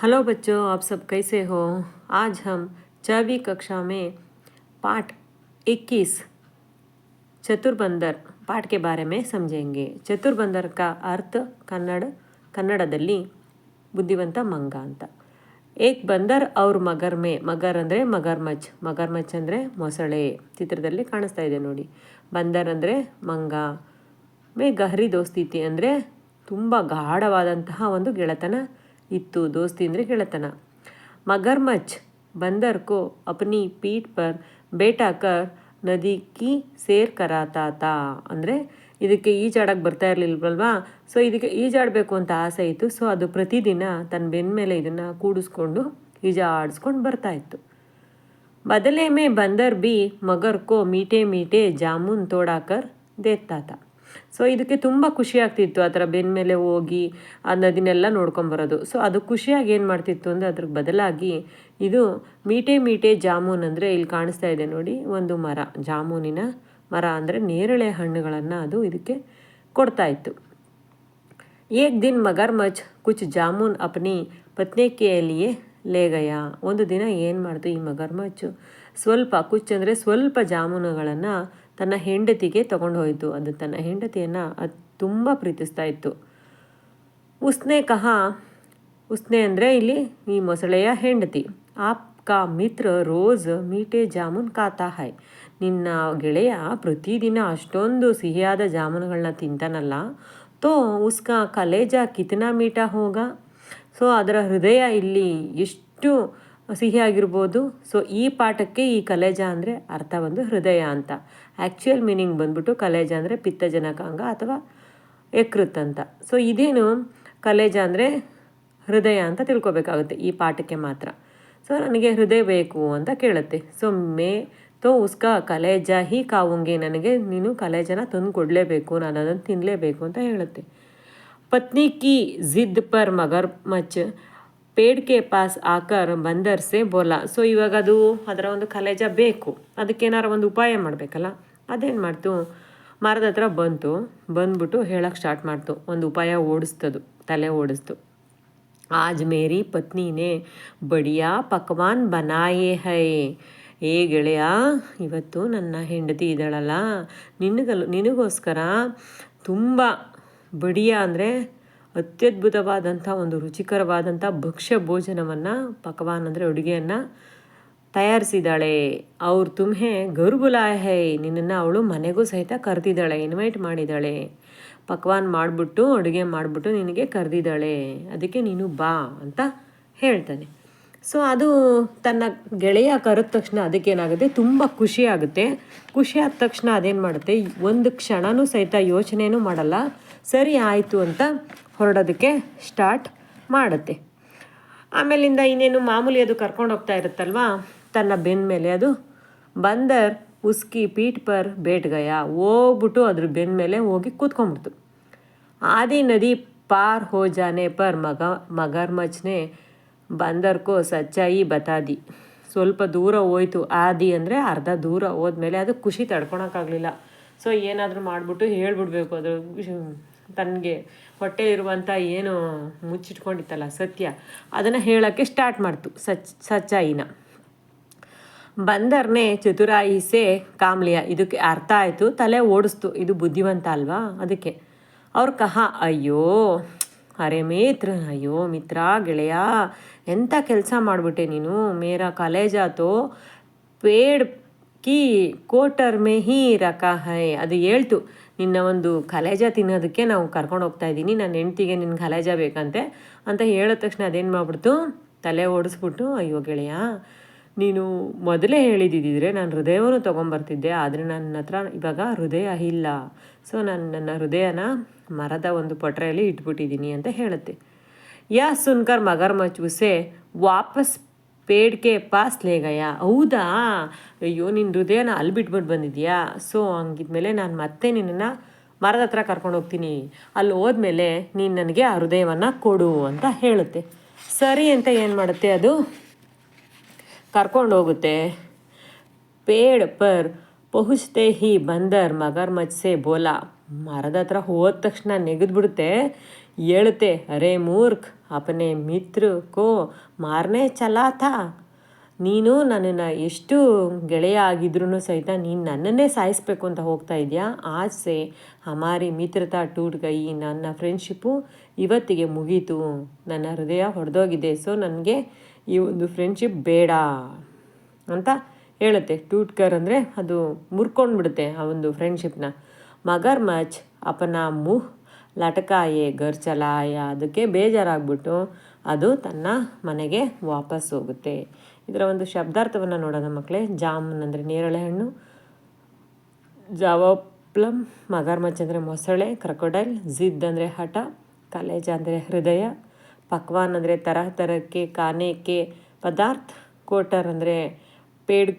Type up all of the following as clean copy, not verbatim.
Hello बच्चों, आप सब कैसे हो। आज हम 4वीं कक्षा में पाठ 21 चतुर्बंदर पाठ के बारे में समझेंगे। चतुर्बंदर का अर्थ ಕನ್ನಡದಲ್ಲಿ ಬುದ್ಧಿವಂತ ಮಂಗ ಅಂತ। ಏಕ್ ಬಂದರ್ ಅವ್ರ ಮಗರ್ ಮಗರ್ ಅಂದರೆ ಮಗರ್ಮಚ್ ಅಂದರೆ ಮೊಸಳೆ, ಚಿತ್ರದಲ್ಲಿ ಕಾಣಿಸ್ತಾ ಇದೆ ನೋಡಿ। ಬಂದರ್ ಅಂದರೆ ಮಂಗ, ಗಹರಿ ದೋಸ್ತಿ ಅಂದರೆ ತುಂಬ ಗಾಢವಾದಂತಹ ಒಂದು ಗೆಳೆತನ ಇತ್ತು। दोस्ती ಅಂದರೆ ಗೆಳೆತನ। मगरमच्छ बंदर को अपनी पीठ पर बैठा कर नदी की ಸೇರ್ ಕರಾತಾ ಅಂದರೆ ಇದಕ್ಕೆ ಈಜಾಡಕ್ಕೆ ಬರ್ತಾ ಇರಲಿಲ್ವಲ್ವಾ, ಸೊ ಇದಕ್ಕೆ ಈಜಾಡಬೇಕು ಅಂತ ಆಸೆ ಇತ್ತು। ಸೊ ಅದು ಪ್ರತಿದಿನ ತನ್ನ ಬೆನ್ನ ಮೇಲೆ ಇದನ್ನು ಕೂಡಿಸ್ಕೊಂಡು ಈಜಾಡಿಸ್ಕೊಂಡು ಬರ್ತಾ ಇತ್ತು। बदले में बंदर भी मगर को मीठे मीठे जामुन तोड़ाकर देता था। ಸೊ ಇದಕ್ಕೆ ತುಂಬ ಖುಷಿ ಆಗ್ತಿತ್ತು ಆ ಥರ ಬೆನ್ನ ಮೇಲೆ ಹೋಗಿ ಆ ನದಿನೆಲ್ಲ ನೋಡ್ಕೊಂಬರೋದು। ಸೊ ಅದು ಖುಷಿಯಾಗಿ ಏನು ಮಾಡ್ತಿತ್ತು ಅಂದರೆ ಅದ್ರ ಬದಲಾಗಿ ಇದು ಮೀಟೆ ಜಾಮೂನ್ ಅಂದರೆ ಇಲ್ಲಿ ಕಾಣಿಸ್ತಾ ಇದೆ ನೋಡಿ, ಒಂದು ಮರ, ಜಾಮೂನಿನ ಮರ ಅಂದರೆ ನೇರಳೆ ಹಣ್ಣುಗಳನ್ನು ಅದು ಇದಕ್ಕೆ ಕೊಡ್ತಾ ಇತ್ತು। ಏಕ್ ದಿನ ಮಗರ್ಮಚ್ ಕುಚ್ ಜಾಮೂನ್ ಅಪ್ನಿ ಪತ್ನಿ ಕೆ ಲಿಯೆ ಲೇ ಗಯಾ। ಒಂದು ದಿನ ಏನು ಮಾಡ್ತು ಈ ಮಗರ್ಮಚ್ಚು ಅಂದರೆ ಸ್ವಲ್ಪ ಜಾಮೂನುಗಳನ್ನು ತನ್ನ ಹೆಂಡತಿಗೆ ತಗೊಂಡು ಹೋಯಿತು। ಅದು ತನ್ನ ಹೆಂಡತಿಯನ್ನು ಅದು ತುಂಬ ಪ್ರೀತಿಸ್ತಾ ಇತ್ತು। ಉಸ್ನೆ ಅಂದರೆ ಇಲ್ಲಿ ಈ ಮೊಸಳೆಯ ಹೆಂಡತಿ, ಆಪ್ಕಾ ಮಿತ್ರ ರೋಜ್ ಮೀಟೆ ಜಾಮೂನ್ ಖಾತಾ ಹೈ। ನಿನ್ನ ಗೆಳೆಯ ಪ್ರತಿದಿನ ಅಷ್ಟೊಂದು ಸಿಹಿಯಾದ ಜಾಮೂನುಗಳನ್ನ ತಿಂತಾನಲ್ಲ, ತೋ ಉಸ್ಕಾ ಕಲೇಜಾ ಕಿತನಾ ಮೀಠಾ ಹೋಗಾ। ಸೊ ಅದರ ಹೃದಯ ಇಲ್ಲಿ ಎಷ್ಟು ಸಿಹಿಯಾಗಿರ್ಬೋದು। ಸೊ ಈ ಪಾಠಕ್ಕೆ ಈ ಕಲೇಜ ಅಂದರೆ ಅರ್ಥ ಒಂದು ಹೃದಯ ಅಂತ, ಆ್ಯಕ್ಚುಯಲ್ ಮೀನಿಂಗ್ ಬಂದ್ಬಿಟ್ಟು ಕಲೇಜ ಅಂದರೆ ಪಿತ್ತಜನಕಾಂಗ ಅಥವಾ ಯಕೃತ್ ಅಂತ। ಸೊ ಇದೇನು ಕಲೇಜ ಅಂದರೆ ಹೃದಯ ಅಂತ ತಿಳ್ಕೊಬೇಕಾಗುತ್ತೆ ಈ ಪಾಠಕ್ಕೆ ಮಾತ್ರ। ಸೊ ನನಗೆ ಹೃದಯ ಬೇಕು ಅಂತ ಕೇಳುತ್ತೆ। ಸೊ ಉಸ್ಕಾ ಕಲೇಜ ಹಿ ಕಾವುಂಗೆ, ನನಗೆ ನೀನು ಕಲೇಜನ ತಂದು ಕೊಡಲೇಬೇಕು, ನಾನು ಅದನ್ನು ತಿನ್ನಲೇಬೇಕು ಅಂತ ಹೇಳುತ್ತೆ। ಪತ್ನಿ ಕಿ ಜಿದ್ ಪರ್ ಮಗರ್ಮಚ್ ಪೇಡ್ ಕೆ ಪಾಸ್ ಆಕರ್ ಬಂದರ್ ಸೆ ಬೋಲಾ। ಸೊ ಇವಾಗ ಅದು ಅದರ ಒಂದು ಕಲೇಜ ಬೇಕು, ಅದಕ್ಕೇನಾರು ಒಂದು ಉಪಾಯ ಮಾಡಬೇಕಲ್ಲ, ಅದೇನು ಮಾಡ್ತು, ಮರದ ಹತ್ರ ಬಂದ್ಬಿಟ್ಟು ಹೇಳಕ್ಕೆ ಸ್ಟಾರ್ಟ್ ಮಾಡ್ತು, ಒಂದು ಉಪಾಯ ತಲೆ ಓಡಿಸ್ತು। ಆಜ್ ಮೇರಿ ಪತ್ನಿನೇ ಬಡಿಯಾ ಪಕ್ವಾನ್ ಬನಾಯೇ ಹೈ। ಏ ಗೆಳೆಯ, ಇವತ್ತು ನನ್ನ ಹೆಂಡತಿ ಇದ್ದಾಳಲ್ಲ, ನಿನಗೋಸ್ಕರ ತುಂಬ ಬಡಿಯಾ ಅಂದರೆ ಅತ್ಯದ್ಭುತವಾದಂಥ ಒಂದು ರುಚಿಕರವಾದಂಥ ಭಕ್ಷ್ಯ ಭೋಜನವನ್ನು, ಪಕವಾನ್ ಅಂದರೆ ಅಡುಗೆಯನ್ನು ತಯಾರಿಸಿದ್ದಾಳೆ। ಅವ್ರು ತುಮ್ಹೆ ಘರ್ ಬುಲಾಯ್ ಹೈ, ನಿನ್ನನ್ನು ಅವಳು ಮನೆಗೂ ಸಹಿತ ಕರೆದಿದ್ದಾಳೆ, ಇನ್ವೈಟ್ ಮಾಡಿದ್ದಾಳೆ। ಪಕ್ವಾನ್ ಮಾಡಿಬಿಟ್ಟು ಅಡುಗೆ ಮಾಡಿಬಿಟ್ಟು ನಿನಗೆ ಕರೆದಿದ್ದಾಳೆ, ಅದಕ್ಕೆ ನೀನು ಬಾ ಅಂತ ಹೇಳ್ತಾನೆ। ಸೊ ಅದು ತನ್ನ ಗೆಳೆಯ ಕರೆದ ತಕ್ಷಣ ಅದಕ್ಕೇನಾಗುತ್ತೆ, ತುಂಬ ಖುಷಿ ಆಗುತ್ತೆ। ಖುಷಿ ಆದ ತಕ್ಷಣ ಅದೇನು ಮಾಡುತ್ತೆ, ಒಂದು ಕ್ಷಣನೂ ಸಹಿತ ಯೋಚನೆಯೂ ಮಾಡಲ್ಲ, ಸರಿ ಆಯಿತು ಅಂತ ಹೊರಡೋದಕ್ಕೆ ಸ್ಟಾರ್ಟ್ ಮಾಡುತ್ತೆ। ಆಮೇಲಿಂದ ಇನ್ನೇನು ಮಾಮೂಲಿ ಅದು ಕರ್ಕೊಂಡು ಹೋಗ್ತಾ ಇರುತ್ತಲ್ವಾ ತನ್ನ ಬೆನ್ನ ಮೇಲೆ, ಅದು ಬಂದರ್ ಉಸ್ಕಿ ಪೀಠ್ ಪರ್ ಬೇಟ್ ಗಯಾ, ಹೋಗ್ಬಿಟ್ಟು ಅದ್ರ ಬೆನ್ನ ಮೇಲೆ ಹೋಗಿ ಕೂತ್ಕೊಂಡ್ಬಿಡ್ತು। ಆದಿ ನದಿ ಪಾರ್ ಹೋ ಜಾನೆ ಪರ್ ಮಗರ್ಮಚ್ನೆ ಬಂದರ್ ಕೋ ಸಚ್ಚಾಯಿ ಬತಾದಿ। ಸ್ವಲ್ಪ ದೂರ ಹೋಯ್ತು, ಆದಿ ಅಂದರೆ ಅರ್ಧ ದೂರ ಹೋದ್ಮೇಲೆ ಅದು ಖುಷಿ ತಡ್ಕೊಳಕ್ಕಾಗಲಿಲ್ಲ। ಸೊ ಏನಾದರೂ ಮಾಡಿಬಿಟ್ಟು ಹೇಳ್ಬಿಡ್ಬೇಕು, ಅದು ತನಗೆ ಹೊಟ್ಟೆ ಇರುವಂಥ ಏನು ಮುಚ್ಚಿಟ್ಕೊಂಡಿತ್ತಲ್ಲ ಸತ್ಯ, ಅದನ್ನು ಹೇಳೋಕ್ಕೆ ಸ್ಟಾರ್ಟ್ ಮಾಡ್ತು ಸಚ್ಚಾಯಿನ। ಬಂದರ್ನೇ ಚತುರಾಯಿ ಸೆ ಕಾಮ್ಲಿಯ, ಇದಕ್ಕೆ ಅರ್ಥ ಆಯಿತು, ತಲೆ ಓಡಿಸ್ತು, ಇದು ಬುದ್ಧಿವಂತ ಅಲ್ವಾ ಅದಕ್ಕೆ। ಅವ್ರ ಅಯ್ಯೋ ಮಿತ್ರ ಗೆಳೆಯ, ಎಂಥ ಕೆಲಸ ಮಾಡಿಬಿಟ್ಟೆ ನೀನು, ಮೇರಾ ಕಾಲೇಜಾತೋ ಪೇಡ್ ಕಿ ಕೋಟರ್ ಮೇ ಹಿ ರಕಾ ಹೈ। ಅದು ಹೇಳ್ತು, ನಿನ್ನ ಒಂದು ಕಲೇಜ ತಿನ್ನೋದಕ್ಕೆ ನಾವು ಕರ್ಕೊಂಡು ಹೋಗ್ತಾ ಇದ್ದೀನಿ, ನನ್ನ ಹೆಂಡ್ತಿಗೆ ನಿನ್ನ ಕಲೇಜ ಬೇಕಂತೆ ಅಂತ ಹೇಳಿದ ತಕ್ಷಣ ಅದೇನು ಮಾಡಿಬಿಡ್ತು, ತಲೆ ಓಡಿಸ್ಬಿಟ್ಟು, ಅಯ್ಯೋ ಗೆಳೆಯ, ನೀನು ಮೊದಲೇ ಹೇಳಿದ್ದಿದ್ರೆ ನಾನು ಹೃದಯವನ್ನು ತೊಗೊಂಬರ್ತಿದ್ದೆ, ಆದರೆ ನನ್ನ ಹತ್ರ ಇವಾಗ ಹೃದಯ ಇಲ್ಲ, ಸೊ ನಾನು ನನ್ನ ಹೃದಯನ ಮರದ ಒಂದು ಪೊಟ್ರೆಯಲ್ಲಿ ಇಟ್ಬಿಟ್ಟಿದ್ದೀನಿ ಅಂತ ಹೇಳುತ್ತೆ। ಯಾ ಸುನ್ಕರ್ ಮಗರ್ಮಚ್ ಉಸೆ ವಾಪಸ್ ಪೇಡ್ಗೆ ಪಾಸ್ ಲೇಗಯ। ಹೌದಾ, ಅಯ್ಯೋ ನಿನ್ನ ಹೃದಯನ ಅಲ್ಲಿ ಬಿಟ್ಬಿಟ್ಟು ಬಂದಿದ್ಯಾ, ಸೊ ಹಂಗಿದ್ಮೇಲೆ ನಾನು ಮತ್ತೆ ನಿನ್ನನ್ನು ಮರದ ಹತ್ರ ಕರ್ಕೊಂಡು ಹೋಗ್ತೀನಿ, ಅಲ್ಲಿ ಹೋದ್ಮೇಲೆ ನೀನು ನನಗೆ ಆ ಹೃದಯವನ್ನು ಕೊಡು ಅಂತ ಹೇಳುತ್ತೆ। ಸರಿ ಅಂತ ಏನು ಮಾಡುತ್ತೆ, ಅದು ಕರ್ಕೊಂಡು ಹೋಗುತ್ತೆ। ಪೇಡ್ ಪರ್ ಪಹುಚ್ತೆ ಹಿ ಬಂದರ್ ಮಗರ್ಮಚ್ ಸೆ ಬೋಲಾ, ಮರದ ಹತ್ರ ಹೋದ ತಕ್ಷಣ ನೆಗೆದ್ಬಿಡುತ್ತೆ, ಹೇಳುತ್ತೆ, ಅರೆ ಮೂರ್ಖ್ ಅಪನೆ ಮಿತ್ರ ಕೋ ಮಾರನೇ ಚಲಾ ಥಾ. ನೀನು ನನ್ನನ್ನು ಎಷ್ಟು ಗೆಳೆಯ ಆಗಿದ್ರೂ ಸಹಿತ ನೀನು ನನ್ನನ್ನೇ ಸಾಯಿಸ್ಬೇಕು ಅಂತ ಹೋಗ್ತಾ ಇದೆಯಾ. ಆಜ್ ಸೆ ಹಮಾರಿ ಮಿತ್ರತಾ ಟೂಟ್ ಗೈ. ನನ್ನ ಫ್ರೆಂಡ್ಶಿಪ್ಪು ಇವತ್ತಿಗೆ ಮುಗೀತು, ನನ್ನ ಹೃದಯ ಹೊಡೆದೋಗಿದೆ. ಸೊ ನನಗೆ ಈ ಒಂದು ಫ್ರೆಂಡ್ಶಿಪ್ ಬೇಡ ಅಂತ ಹೇಳುತ್ತೆ. ಟೂಟ್ಕರ್ ಅಂದರೆ ಅದು ಮುರ್ಕೊಂಡ್ಬಿಡುತ್ತೆ ಆ ಒಂದು ಫ್ರೆಂಡ್ಶಿಪ್ನ. ಮಗರ್ ಮಚ್ ಅಪನ ಮುಹ್ ಲಟಕಾಯೆ ಗರ್ ಚಲಾಯ. ಅದಕ್ಕೆ ಬೇಜಾರಾಗ್ಬಿಟ್ಟು ಅದು ತನ್ನ ಮನೆಗೆ ವಾಪಸ್ ಹೋಗುತ್ತೆ. ಇದರ ಒಂದು ಶಬ್ದಾರ್ಥವನ್ನು ನೋಡೋಣ ಮಕ್ಕಳೇ. ಜಾಮೂನ್ ಅಂದರೆ ನೇರಳೆ ಹಣ್ಣು, ಜಾವಪ್ಲಮ್ ಮಗರ್ಮಚ್ ಅಂದರೆ ಮೊಸಳೆ ಕ್ರೊಕೊಡೈಲ್, ಜಿದ್ ಅಂದರೆ ಹಠ, ಕಲೇಜ ಅಂದರೆ ಹೃದಯ, ಪಕ್ವಾನ್ ಅಂದರೆ ತರಹ ತರಹಕ್ಕೆ ಖಾನೆಕ್ಕೆ ಪದಾರ್ಥ, ಕೋಟರ್ ಅಂದರೆ ಪೇಡ್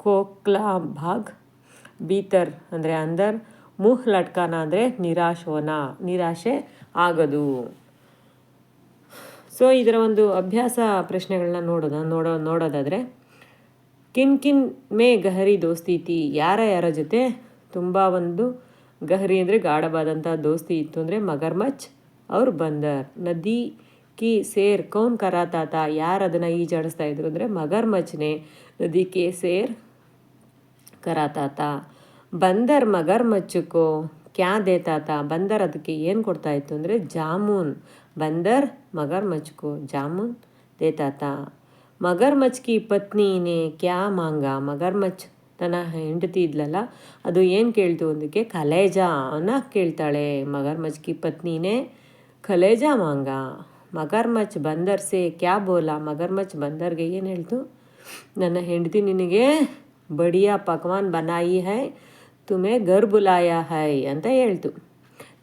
ಕೋಕ್ಲಾ ಭಾಗ್, ಬೀತರ್ ಅಂದರೆ ಅಂದರ್, ಮುಹ್ ಲಟ್ಕಾನ ಅಂದರೆ ನಿರಾಶೆ ಆಗೋದು. ಸೊ ಇದರ ಒಂದು ಅಭ್ಯಾಸ ಪ್ರಶ್ನೆಗಳನ್ನ ನೋಡೋದಾದರೆ ಕಿನ್ ಕಿನ್ ಮೇ ಗಹರಿ ದೋಸ್ತಿ ತಿ. ಯಾರ ಜೊತೆ ತುಂಬ ಒಂದು ಗಹರಿ ಅಂದರೆ ಗಾಢವಾದಂಥ ದೋಸ್ತಿ ಇತ್ತು ಅಂದರೆ ಮಗರ್ಮಚ್ ಅವ್ರು ಬಂದರ್. ನದಿ ಕಿ ಸೇರ್ ಕೌನ್ ಕರಾತಾತ. ಯಾರು ಅದನ್ನು ಈಜಾಡಿಸ್ತಾ ಇದ್ರು ಅಂದರೆ ಮಗರ್ಮಚ್ನೇ ನದಿ ಕೆ ಸೇರ್ ಕರಾತಾತ. ಬಂದರ್ ಮಗರ್ಮಚ್ಚುಕೋ ಕ್ಯಾ ದೇತಾತ. ಬಂದರ್ ಅದಕ್ಕೆ ಏನು ಕೊಡ್ತಾಯಿತ್ತು ಅಂದರೆ ಜಾಮೂನ್. ಬಂದರ್ ಮಗರ್ಮಚ್ಕೋ ಜಾಮೂನ್ ದೇತಾತ. ಮಗರ್ಮಚ್ ಕಿ ಪತ್ನಿನೇ ಕ್ಯಾ ಮಾಂಗ. ಮಗರ್ಮಚ್ ತನ್ನ ಹೆಂಡತಿ ಇದ್ಲಲ್ಲ, ಅದು ಏನು ಕೇಳ್ತು ಅದಕ್ಕೆ ಕಲೇಜಾನ ಕೇಳ್ತಾಳೆ. ಮಗರ್ಮಚ್ ಕಿ ಪತ್ನಿನೇ ಕಲೇಜಾ ಮಾಂಗ. ಮಗರ್ಮಚ್ ಬಂದರ್ ಸೆ ಕ್ಯಾ ಬೋಲಾ. ಮಗರ್ಮಚ್ ಬಂದರ್ಗೆ ಏನು ಹೇಳ್ತು, ನನ್ನ ಹೆಂಡತಿ ನಿನಗೆ ಬಡಿಯಾ ಪಕ್ವಾನ್ ಬನಾಯಿ ಹೈ, ತುಮೇ ಗರ್ ಬುಲಾಯಾ ಹೈ ಅಂತ ಹೇಳ್ತು.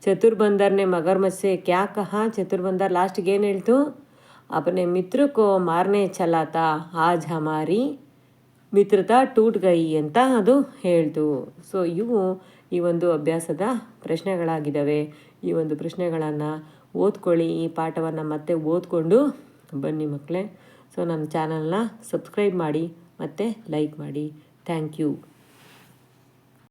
ಚತುರ್ಬಂದರ್ನೇ ಮಗರ್ಮಚ್ ಸೆ ಕ್ಯಾ ಕಹಾ. ಚತುರ್ಬಂದರ್ ಲಾಸ್ಟ್ಗೆ ಏನು ಹೇಳ್ತು, ಅಪನೆ ಮಿತ್ರ ಕೋ ಮಾರನೇ ಚಲಾತ, ಆಜ್ ಹಮಾರಿ ಮಿತ್ರತಾ ಟೂಟ್ ಗೈ ಅಂತ ಅದು ಹೇಳ್ತು. ಸೊ ಇವು ಈ ಒಂದು ಅಭ್ಯಾಸದ ಪ್ರಶ್ನೆಗಳಾಗಿದ್ದಾವೆ. ಈ ಒಂದು ಪ್ರಶ್ನೆಗಳನ್ನು ಓದ್ಕೊಳ್ಳಿ. ಈ ಪಾಠವನ್ನು ಮತ್ತೆ ಓದ್ಕೊಂಡು ಬನ್ನಿ ಮಕ್ಕಳೇ. ಸೊ ನನ್ನ ಚಾನಲ್ನ ಸಬ್ಸ್ಕ್ರೈಬ್ ಮಾಡಿ ಮತ್ತು ಲೈಕ್ ಮಾಡಿ. Thank you.